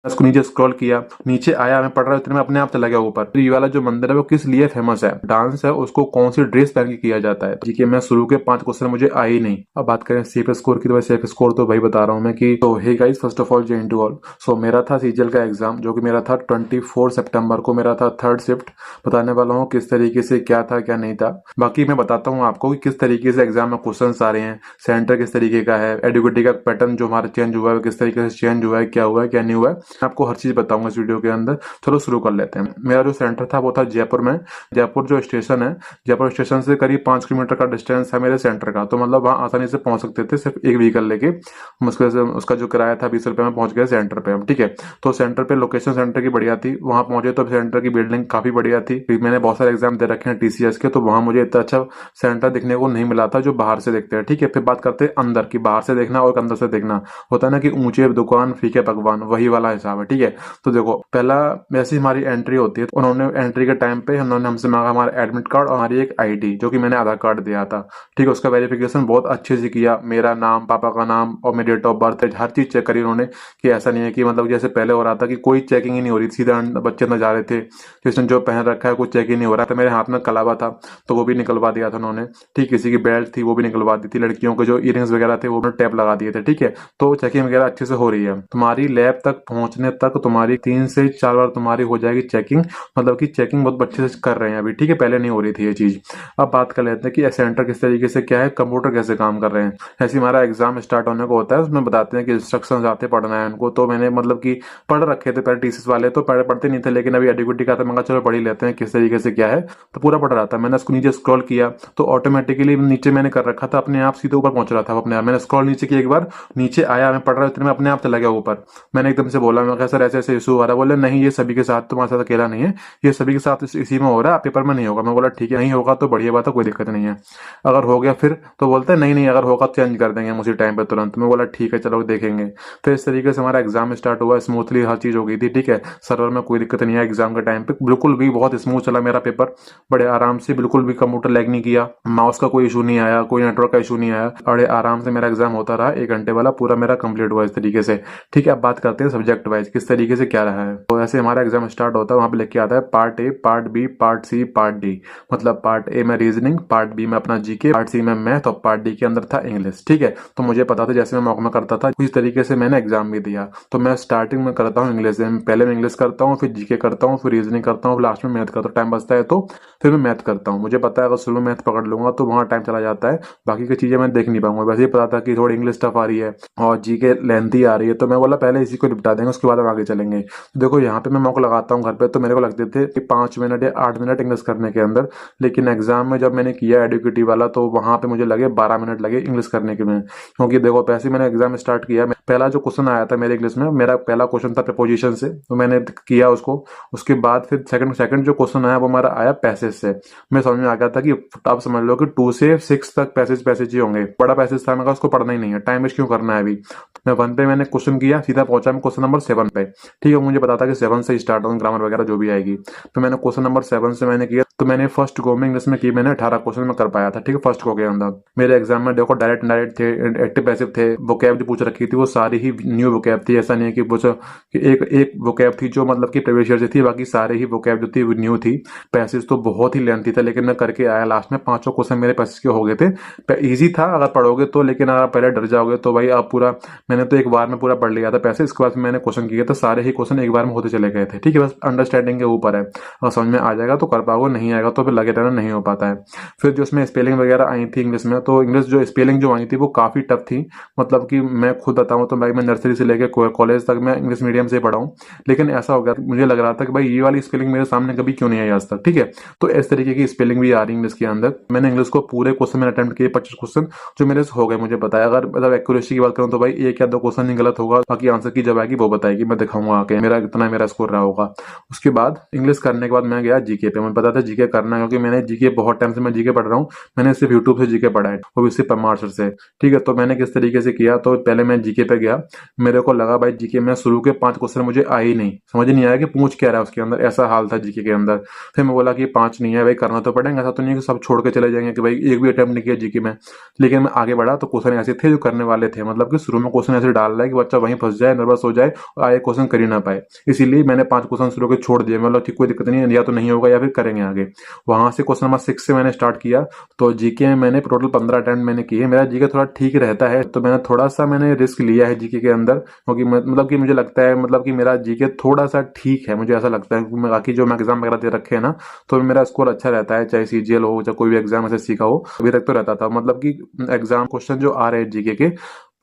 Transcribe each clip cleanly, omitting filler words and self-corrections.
उसको नीचे स्क्रॉल किया, नीचे आया, मैं पढ़ रहा हूँ इतने में अपने आप चला गया ऊपर। ये वाला जो मंदिर है वो किस लिए फेमस है, डांस है, उसको कौन सी ड्रेस पहन के किया जाता है। ठीक है, मैं शुरू के 5 क्वेश्चन मुझे आए ही नहीं। अब बात करें सेफ स्कोर की, तो सेफ स्कोर तो भाई बता रहा हूँ मैं कि तो hey guys, first of all जय हिंद टू ऑल। सो मेरा था सीजीएल का एग्जाम जो कि मेरा था 24 सितंबर को, मेरा था थर्ड शिफ्ट। बताने वाला हूँ किस तरीके से क्या था क्या नहीं था। बाकी मैं बताता हूँ आपको कि किस तरीके से एग्जाम में क्वेश्चन आ रहे हैं, सेंटर किस तरीके का है, एडुकेटी का पैटर्न जो हमारा चेंज हुआ है किस तरीके से चेंज हुआ है, क्या हुआ है क्या नहीं हुआ है, आपको हर चीज बताऊंगा इस वीडियो के अंदर। चलो शुरू कर लेते हैं। मेरा जो सेंटर था वो था जयपुर में। जयपुर जो स्टेशन है, जयपुर स्टेशन से करीब 5 किलोमीटर का डिस्टेंस है मेरे सेंटर का, तो मतलब वहाँ आसानी से पहुंच सकते थे सिर्फ एक व्हीकल लेके। मुश्किल से उसका जो किराया था 20 रुपए में पहुंच गए सेंटर पे हम। ठीक है, तो सेंटर पे लोकेशन सेंटर की बढ़िया थी, वहां पहुंचे तो सेंटर की बिल्डिंग काफी बढ़िया थी। फिर मैंने बहुत सारे एग्जाम दे रखे हैं टीसीएस के, तो वहां मुझे इतना अच्छा सेंटर दिखने को नहीं मिला था जो बाहर से देखते हैं। ठीक है, फिर बात करते हैं अंदर की, बाहर से देखना और अंदर से देखना। होता है ना कि ऊंचे दुकान फीके पकवान, वही वाला हिसाब है। ठीक है, तो देखो पहला वैसे हमारी एंट्री होती है, उन्होंने एंट्री के टाइम पे उन्होंने हमसे मांगा हमारा एडमिट कार्ड और हमारी एक आईडी, जो कि मैंने आधार कार्ड दिया था। ठीक है, उसका वेरिफिकेशन बहुत अच्छे से किया, मेरा नाम, पापा का नाम और मेरी डेट ऑफ बर्थ, हर चीज चेक करी उन्होंने। कि ऐसा नहीं है कि मतलब जैसे पहले हो रहा था कि कोई चेकिंग ही नहीं हो रही, सीधा बच्चे अंदर जा रहे थे, जिसने जो पहन रखा है कुछ चेक ही नहीं हो रहा था। मेरे हाथ में कलावा था तो वो भी निकलवा दिया था उन्होंने। ठीक, किसी की बेल्ट थी वो भी निकलवा दी थी, लड़कियों के जो इयरिंग्स वगैरह थे वो टैप लगा दिए थे। ठीक है, तो चेकिंग वगैरह अच्छे से हो रही है। तुम्हारी लैब तक पहुंचने तक तुम्हारी 3 से 4 बार तुम्हारी हो जाएगी चेकिंग, मतलब कि चेकिंग बहुत अच्छे से कर रहे हैं अभी। ठीक है, पहले नहीं हो रही थी ये चीज। अब बात कर लेते हैं कि सेंटर किस तरीके से क्या है, कंप्यूटर कैसे काम कर रहे हैं। ऐसे हमारा एग्जाम स्टार्ट होने को होता है, उसमें बताते हैं कि इंस्ट्रक्शंस आते पढ़ना है उनको। तो मैंने मतलब कि पढ़ रखे थे पहले, टीसीएस वाले तो पढ़ते नहीं थे, लेकिन अभी एडुकेटी का था, मैं चलो पढ़ ही लेते हैं किस तरीके से क्या है। तो पूरा पढ़ रहा था, मैंने उसको नीचे स्क्रॉल किया तो ऑटोमेटिकली नीचे मैंने कर रखा था, अपने आप सीधे ऊपर पहुंच रहा था अपने आप। मैंने स्क्रॉल नीचे किया, एक बार नीचे आया, मैं पढ़ रहा हूँ इतने में अपने आप चला गया ऊपर। मैंने एकदम से बोला, मैं कहा सर ऐसे ऐसे इशू आ रहा है। बोले नहीं ये सभी के साथ, तुम्हारे साथ अकेला नहीं है, ये सभी के साथ इसी में हो रहा है, पेपर में नहीं होगा। मैं बोला ठीक है, नहीं होगा तो बढ़िया बात है, कोई दिक्कत नहीं है। अगर हो गया फिर तो बोलते हैं नहीं नहीं अगर होगा चेंज कर देंगे हम उसी टाइम पे तुरंत। मैं बोला ठीक है चलो देखेंगे। फिर इस तरीके से हमारा एग्जाम स्टार्ट हुआ, स्मूथली हर चीज हो गई थी। ठीक है, सर्वर में कोई दिक्कत नहीं है एग्जाम के टाइम पे, बिल्कुल भी बहुत स्मूथ चला मेरा पेपर, बड़े आराम से, बिल्कुल भी कंप्यूटर लैग नहीं किया, माउस का कोई इशू नहीं आया, कोई नेटवर्क का इशू नहीं आया, बड़े आराम से मेरा एग्जाम होता रहा। 1 घंटे वाला पूरा मेरा कंप्लीट हुआ इस तरीके से। ठीक है, अब बात करते हैं सब्जेक्ट वाइज किस तरीके से क्या रहा है। तो ऐसे हमारा एग्जाम स्टार्ट होता है, वहां पे लिख के आता है part A, part B, part C, part D. मतलब पार्ट ए में रीजनिंग, पार्ट बी में अपना जीके, पार्ट सी में मैथ और पार्ट डी के अंदर था इंग्लिश। ठीक है, तो मुझे पता था जैसे मैं मॉक में करता था उसी तरीके से मैंने एग्जाम भी दिया। तो मैं स्टार्टिंग में करता हूँ इंग्लिश, पहले मैं इंग्लिश करता हूँ, फिर जीके करता हूँ, फिर रीजनिंग करता हूँ, लास्ट में मैथ करता हूँ। टाइम बचता है तो फिर मैं मैथ करता हूँ। मुझे पता है अगर शुरू में मैथ पकड़ लूंगा तो वहां टाइम चला जाता है, बाकी की चीजें मैं देख नहीं पाऊंगा। वैसे ही पता था कि थोड़ी इंग्लिश टफ आ रही है और जीके लेंथी आ रही है, तो मैं बोला पहले इसी को निपटा देंगे, उसके बाद हम आगे चलेंगे। तो देखो यहाँ पे मैं मॉक लगाता हूँ घर पे, तो मेरे को लगते थे कि 5 मिनट या 8 मिनट इंग्लिश करने के अंदर, लेकिन एग्जाम में जब मैंने किया एडुकेटी वाला तो वहां पे मुझे लगे 12 मिनट लगे इंग्लिश करने के में। क्योंकि देखो पैसे मैंने एग्जाम स्टार्ट किया, पहला जो क्वेश्चन आया था मेरे इंग्लिश में, मेरा पहला क्वेश्चन था प्रपोजिशन से, तो मैंने किया उसको। उसके बाद फिर सेकंड जो क्वेश्चन आया वो हमारा आया पैसेज से। मैं समझ में आ गया था कि आप समझ लो कि 2 से 6 तक पैसेज ही होंगे, बड़ा पैसेज था, मैं उसको पढ़ना ही नहीं है, टाइम वेस्ट क्यों करना है अभी। मैं 1 पे मैंने क्वेश्चन किया, सीधा पहुंचा मैं क्वेश्चन नंबर 7 पे। ठीक है, मुझे पता था कि 7 से स्टार्ट होगा, ग्रामर वगैरह जो भी आएगी। तो मैंने क्वेश्चन नंबर 7 से मैंने किया, तो मैंने फर्स्ट गो में इंग्लिश में की, मैंने 18 क्वेश्चन में कर पाया था। ठीक है, फर्स्ट गो के अंदर। मेरे एग्जाम में देखो डायरेक्ट थे, एक्टिव पैसिव थे, वोकैब जो पूछ रखी थी वो सारी ही न्यू वोकैब थी। ऐसा नहीं है कि पूछो कि एक वोकैब थी जो मतलब कि प्रीवियस ईयर से थी, बाकी सारे ही वोकैब जो थी वो न्यू थी। पैसेज तो बहुत ही लेंथी था, लेकिन मैं करके आया लास्ट में। 5 क्वेश्चन मेरे पैसेज के हो गए थे। इजी था अगर पढ़ोगे तो, लेकिन अगर पहले डर जाओगे तो भाई आप पूरा, मैंने तो एक बार में पूरा पढ़ लिया था पैसे। इसके बाद मैंने क्वेश्चन किए तो सारे ही क्वेश्चन एक बार में होते चले गए थे। ठीक है, बस अंडरस्टैंडिंग के ऊपर है, अगर समझ में आ जाएगा तो कर पाओगे, नहीं आएगा तो फिर लगे रहना, नहीं हो पाता है। फिर जो उसमें स्पेलिंग वगैरह आई थी इंग्लिश में, तो इंग्लिश जो स्पेलिंग जो आई थी वो काफी टफ थी। मतलब कि मैं खुद बताऊं तो भाई मैं नर्सरी से लेकर कॉलेज तक मैं इंग्लिश मीडियम से पढ़ा हूं, लेकिन ऐसा हो गया मुझे लग रहा था कि भाई ये वाली स्पेलिंग मेरे सामने कभी क्यों नहीं आई आज तक। ठीक है, तो इस तरीके की स्पेलिंग भी आ रही इंग्लिश के अंदर। मैंने इंग्लिश को पूरे क्वेश्चन में अटेम्प्ट किए, 25 क्वेश्चन जो मेरे से हो गए। मुझे पता है अगर मतलब एक्यूरेसी की बात करूं तो भाई 1 या 2 क्वेश्चन ही गलत होगा, बाकी आंसर की जब आएगी वो बताएगी, मैं दिखाऊंगा आके मेरा कितना मेरा स्कोर रहा होगा। उसके बाद इंग्लिश करने के बाद मैं गया जीके पे। मुझे पता था जीके करना है, क्योंकि मैंने जीके बहुत टाइम से मैं जीके पढ़ रहा हूँ, मैंने सिर्फ यूट्यूब से जीके पढ़ा है, वो भी सिर्फ परमार सर से। ठीक है, तो मैंने किस तरीके से किया, तो पहले मैं जीके पे गया। मेरे को लगा भाई जीके में शुरू के 5 क्वेश्चन मुझे आए ही नहीं, समझ नहीं आया कि पूछ क्या रहा है उसके अंदर, ऐसा हाल था जीके के अंदर। फिर मैं बोला कि 5 नहीं है भाई, करना तो पड़ेगा, ऐसा तो नहीं है कि सब छोड़ के चले जाएंगे कि भाई एक भी अटेम्प्ट नहीं किया जीके में। लेकिन मैं आगे बढ़ा तो क्वेश्चन ऐसे थे जो करने वाले थे, मतलब कि शुरू में क्वेश्चन ऐसे डाल रहा है कि बच्चा वहीं फंस जाए, नर्वस हो जाए और आगे क्वेश्चन कर ही ना पाए। इसीलिए मैंने 5 क्वेश्चन शुरू के छोड़ दिए, मतलब ठीक कोई दिक्कत नहीं है, या तो नहीं होगा या फिर करेंगे आगे। वहां से क्वेश्चन नंबर 6 से मैंने स्टार्ट किया। तो जीके में मैंने टोटल 15 अटेम्प्ट मैंने किए। मेरा जीके थोड़ा ठीक रहता है, तो मैंने थोड़ा सा मैंने रिस्क लिया है जीके के अंदर, क्योंकि मतलब कि मुझे लगता है मतलब कि मेरा जीके थोड़ा सा ठीक है, मुझे ऐसा लगता है। बाकी जो मैं एग्जाम वगैरह दे रखे हैं ना, तो मेरा स्कोर अच्छा रहता है, चाहे सीजीएल हो चाहे कोई भी एग्जाम ऐसे सीखा हो, अभी तक तो रहता था। मतलब कि एग्जाम क्वेश्चन जो आ रहे हैं जीके के,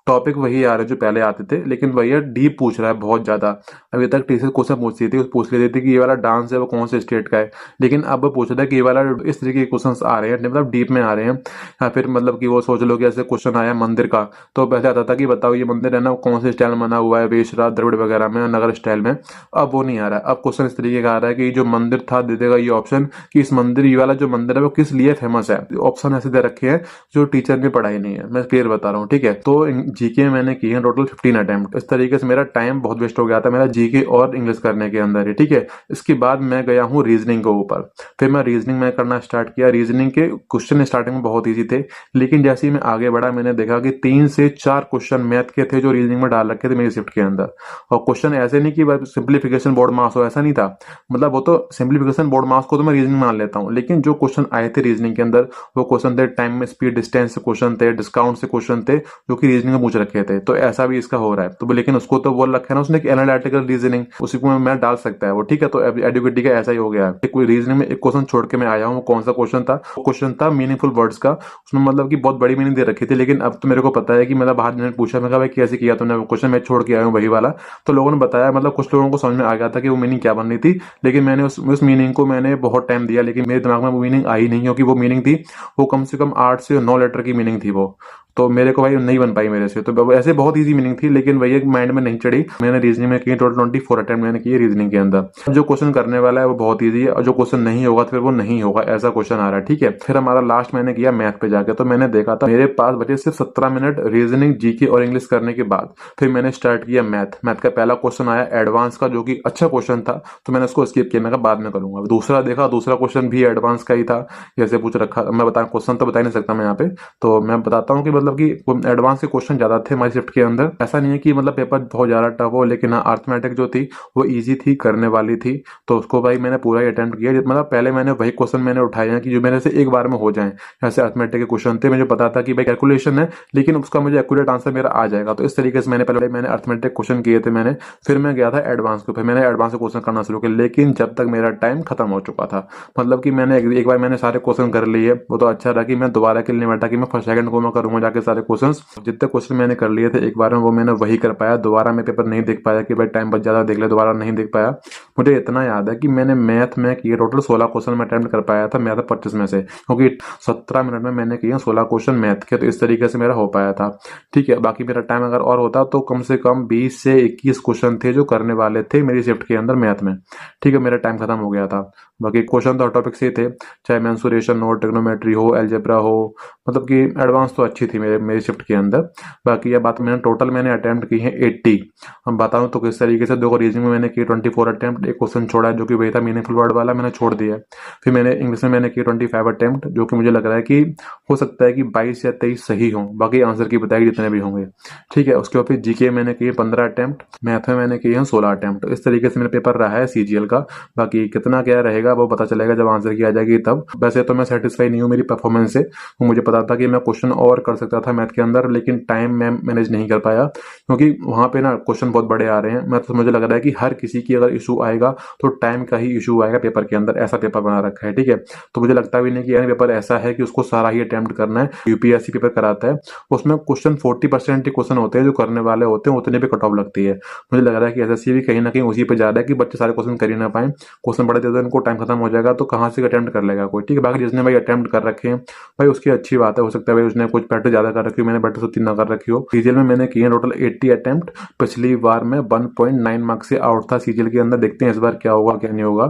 टॉपिक वही आ रहे जो पहले आते थे, लेकिन भैया डीप पूछ रहा है बहुत ज्यादा। अभी तक टीचर क्वेश्चन पूछती थी, पूछ लेती थी कि ये वाला डांस है वो कौन से स्टेट का है, लेकिन अब वो पूछ रहा है कि ये वाला इस तरीके के क्वेश्चंस आ रहे हैं, मतलब डीप में आ रहे हैं। या फिर मतलब कि वो सोच लो कि ऐसे क्वेश्चन आया मंदिर का, तो पहले आता था कि बताओ ये मंदिर है ना कौन से स्टाइल में बना हुआ है, वेशरा द्रविड़ वगैरह में, नगर स्टाइल में। अब वो नहीं आ रहा है, अब क्वेश्चन इस तरीके का आ रहा है कि जो मंदिर था दे देगा ये ऑप्शन कि इस मंदिर, ये वाला जो मंदिर है वो किस लिए फेमस है। ऑप्शन ऐसे दे रखे हैं जो टीचर ने पढ़ाई नहीं है, मैं क्लियर बता रहा हूँ, ठीक है। तो जीके मैंने की है टोटल 15 अटेम्प्ट। इस तरीके से मेरा टाइम बहुत वेस्ट हो गया था मेरा जीके और इंग्लिश करने के अंदर ही, ठीक है। इसके बाद मैं गया हूँ रीजनिंग के ऊपर। फिर मैं रीजनिंग में करना स्टार्ट किया। रीजनिंग के क्वेश्चन स्टार्टिंग में बहुत ईजी थे, लेकिन जैसे ही मैं आगे बढ़ा मैंने देखा कि 3 से 4 क्वेश्चन मैथ के थे जो रीजनिंग में डाल रखे थे मेरी शिफ्ट के अंदर। और क्वेश्चन ऐसे नहीं कि सिंप्लीफिकेशन बोर्ड मार्क्स हो, ऐसा नहीं था। मतलब वो तो सिंप्लीफिकेशन बोर्ड मार्क्स को तो मैं रीजनिंग मान लेता हूँ, लेकिन जो क्वेश्चन आए थे रीजनिंग के अंदर वो क्वेश्चन थे टाइम में स्पीड डिस्टेंस से क्वेश्चन थे, डिस्काउंट से क्वेश्चन थे, जो कि रीजनिंग में पूछ रखे थे। तो ऐसा भी इसका हो रहा है, तो लेकिन उसको तो बोल रखा है ना उसने कि एनालिटिकल रीजनिंग, उसी को मैं डाल सकता है वो, ठीक है। तो एडुकेटी का ऐसा ही हो गया है। कोई रीजनिंग में एक क्वेश्चन छोड़ के मैं आया हूँ, कौन सा क्वेश्चन था, वो क्वेश्चन था मीनिंगफुल वर्ड्स का। उसमें मतलब कि बहुत बड़ी मीनिंग दे रखी थी, लेकिन अब तो मेरे को पता है कि मतलब बाहर ने पूछा, मैं कहा भाई कैसे किया तुमने वो क्वेश्चन, मैं छोड़ के आया हूँ वही वाला। तो लोगों ने बताया, मतलब कुछ लोगों को समझ में आ गया था कि वो मीनिंग क्या बन रही थी, लेकिन मैंने उस मीनिंग को मैंने बहुत टाइम दिया, लेकिन मेरे दिमाग में वो मीनिंग आई नहीं, क्योंकि वो मीनिंग थी वो कम से कम 8 से 9 लेटर की मीनिंग थी वो। तो मेरे को भाई नहीं बन पाई मेरे से। तो ऐसे बहुत इजी मीनिंग थी, लेकिन वही एक माइंड में नहीं चढ़ी। मैंने रीजनिंग में की टोटल 24 अटेम्प्ट मैंने किए रीजनिंग के अंदर। जो क्वेश्चन करने वाला है वो बहुत इजी है, और जो क्वेश्चन नहीं होगा तो फिर वो नहीं होगा, ऐसा क्वेश्चन आ रहा है, ठीक है। फिर हमारा लास्ट मैंने किया मैथ पे जाके। तो मैंने देखा था मेरे पास बचे सिर्फ 17 मिनट रीजनिंग, जीके और इंग्लिश करने के बाद फिर मैंने स्टार्ट किया मैथ। मैथ का पहला क्वेश्चन आया एडवांस का, जो कि अच्छा क्वेश्चन था, तो मैंने उसको स्किप किया, मैं बाद में करूंगा। दूसरा देखा, दूसरा क्वेश्चन भी एडवांस का ही था, जैसे पूछ रखा। मैं बता क्वेश्चन तो बता नहीं सकता मैं यहाँ पे, तो मैं बताता हूँ कि मतलब कि एडवांस के क्वेश्चन ज्यादा थे हमारी शिफ्ट के अंदर। ऐसा नहीं है कि मतलब पेपर बहुत ज्यादा टफ हो, लेकिन हाँ अर्थमेटिक जो थी वो इजी थी, करने वाली थी। तो उसको भाई मैंने पूरा ही अटेम्प्ट किया। मतलब पहले मैंने वही क्वेश्चन मैंने उठाए हैं कि जो मेरे से एक बार में हो जाए। ऐसे अर्थमेटिक के क्वेश्चन थे, मुझे पता था कि भाई कैलकुलेशन है, लेकिन उसका मुझे एक्यूरेट आंसर मेरा आ जाएगा। तो इस तरीके से मैंने पहले मैंने अर्थमेटिक क्वेश्चन किए थे मैंने। फिर मैं गया था एडवांस को, फिर मैंने एडवांस क्वेश्चन करना शुरू किया, लेकिन जब तक मेरा टाइम खत्म हो चुका था। मतलब कि मैंने एक बार मैंने सारे क्वेश्चन कर लिए, वो तो अच्छा रहा कि मैं दोबारा के लिए बैठा कि मैं फर्स्ट सेकंड को मैं करूंगा जाके सारे क्वेश्चन। जितने क्वेश्चन मैंने कर लिए थे एक बार में वो मैंने वही कर पाया। दोबारा मैं पेपर नहीं देख पाया कि भाई टाइम बच ज्यादा देख ले, दोबारा नहीं देख पाया। मुझे इतना याद है कि मैंने मैथ में किए टोटल 16 क्वेश्चन मैं अटेम्प्ट कर पाया था मैथ 25 में से, क्योंकि 17 मिनट में मैंने किए 16 क्वेश्चन मैथ के। तो इस तरीके से मेरा हो पाया था, ठीक है। बाकी मेरा टाइम अगर और होता तो कम से कम 20 से 21 क्वेश्चन थे जो करने वाले थे मेरी शिफ्ट के अंदर मैथ में, ठीक है। मेरा टाइम खत्म हो गया था। बाकी क्वेश्चन तो टॉपिक से थे, चाहे मेंसुरेशन हो, ट्रिग्नोमेट्री हो, अलजेब्रा हो, मतलब कि एडवांस तो अच्छी थी मेरी शिफ्ट के अंदर। बाकी ये बात मैंने टोटल मैंने अटेम्प्ट की है 80। हम बताऊं तो किस तरीके से, देखो रीजनिंग में मैंने की 24 अटेम्प्ट, एक क्वेश्चन छोड़ा है जो कि वही था मीनिंगफुल वर्ड वाला, मैंने छोड़ दिया। फिर मैंने इंग्लिश में मैंने की 25 अटेम्प्ट, जो कि मुझे लग रहा है कि हो सकता है कि 22 या 23 सही हो, बाकी आंसर की बताएगी जितने भी होंगे, ठीक है। उसके बाद फिर जीके मैंने किए 15 अटेम्प्ट, मैथ में मैंने किए हैं 16 अटेम्प्ट। इस तरीके से मेरा पेपर रहा है सीजीएल का। बाकी कितना क्या रहेगा वो पता चलेगा जब आंसर की आ जाएगी तब। वैसे तो मैं सेटिस्फाई नहीं हूँ मेरी परफॉर्मेंस से, मुझे पता था कि मैं क्वेश्चन और कर सकता था मैथ के अंदर, लेकिन टाइम मैं मैनेज नहीं कर पाया, क्योंकि वहां पे ना क्वेश्चन बहुत बड़े आ रहे हैं। मैं तो मुझे लग रहा है कि हर किसी की अगर इशू आएगा तो टाइम का ही इशू आएगा पेपर के अंदर, ऐसा पेपर बना रखा है, ठीक है। तो मुझे लगता भी नहीं कि यार पेपर ऐसा है कि उसको सारा ही अटेम्प्ट करना है। यूपीएससी पेपर कराता है, उसमें क्वेश्चन 40% ही क्वेश्चन होते हैं जो करने वाले होते हैं, उतने पे कट ऑफ लगती है। मुझे लग रहा है कि एसएससी भी कहीं ना कहीं उसी पे जा रहा है कि बच्चे सारे क्वेश्चन कर ही ना पाए, क्वेश्चन बड़े देते हैं उनको, टाइम खत्म हो जाएगा तो कहाँ से अटेम्प्ट कर लेगा कोई, ठीक है। बाकी जिसने भाई अटेम्प्ट कर रखे हैं भाई उसकी अच्छी बात है, हो सकता है भाई उसने कुछ प्रैक्टिस ज्यादा कर रखी हो, मैंने प्रैक्टिस उतनी ना कर रखी हो। सीजीएल में मैंने किए टोटल 80 अटेम्प्ट, पिछली बार में 1.9 मार्क्स से आउट था सीजीएल के अंदर। देखते देखते हैं इस बार क्या होगा क्या नहीं होगा।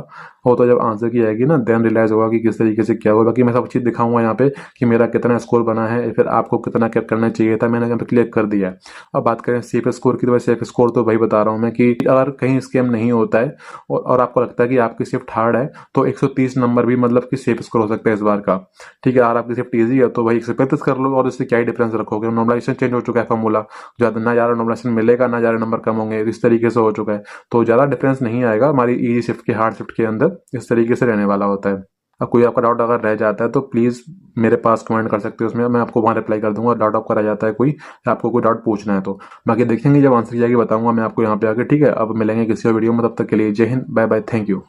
वो तो जब आंसर की आएगी ना देन रियलाइज होगा कि किस तरीके से क्या होगा। बाकी मैं सब चीज़ दिखाऊंगा यहाँ पे कि मेरा कितना स्कोर बना है, फिर आपको कितना क्या करना चाहिए था, मैंने यहाँ पे क्लियर कर दिया है। अब बात करें सेफ स्कोर की, तो सेफ स्कोर तो वही बता रहा हूँ मैं कि अगर कहीं स्कैम नहीं होता है और आपको लगता है कि आपकी शिफ्ट हार्ड है तो 130 नंबर भी मतलब कि सेफ स्कोर हो सकता है इस बार का। ठीक है, अगर आपकी शिफ्ट ईजी है तो वही 135 कर लो, और इससे क्या ही डिफरेंस रखोगे। नॉर्मलाइजेशन चेंज हो चुका है, फॉर्मूला ज्यादा ना ज़्यादा नॉर्मलाइजेशन मिलेगा ना ज़्यादा नंबर कम होंगे, इस तरीके से हो चुका है। तो ज़्यादा डिफरेंस नहीं आएगा हमारी ईजी शिफ्ट के हार्ड शिफ्ट के अंदर, इस तरीके से रहने वाला होता है। अब कोई आपका डाउट अगर रह जाता है तो प्लीज़ मेरे पास कमेंट कर सकते हो, उसमें मैं आपको वहाँ रिप्लाई कर दूंगा। डाउट आपका रह जाता है कोई, या आपको कोई डाउट पूछना है तो बाकी देखेंगे जब आंसर की जाएगी बताऊंगा मैं आपको यहाँ पे आके। ठीक है, अब मिलेंगे किसी और वीडियो में, तब तक के लिए जय Hind, bye bye, thank you.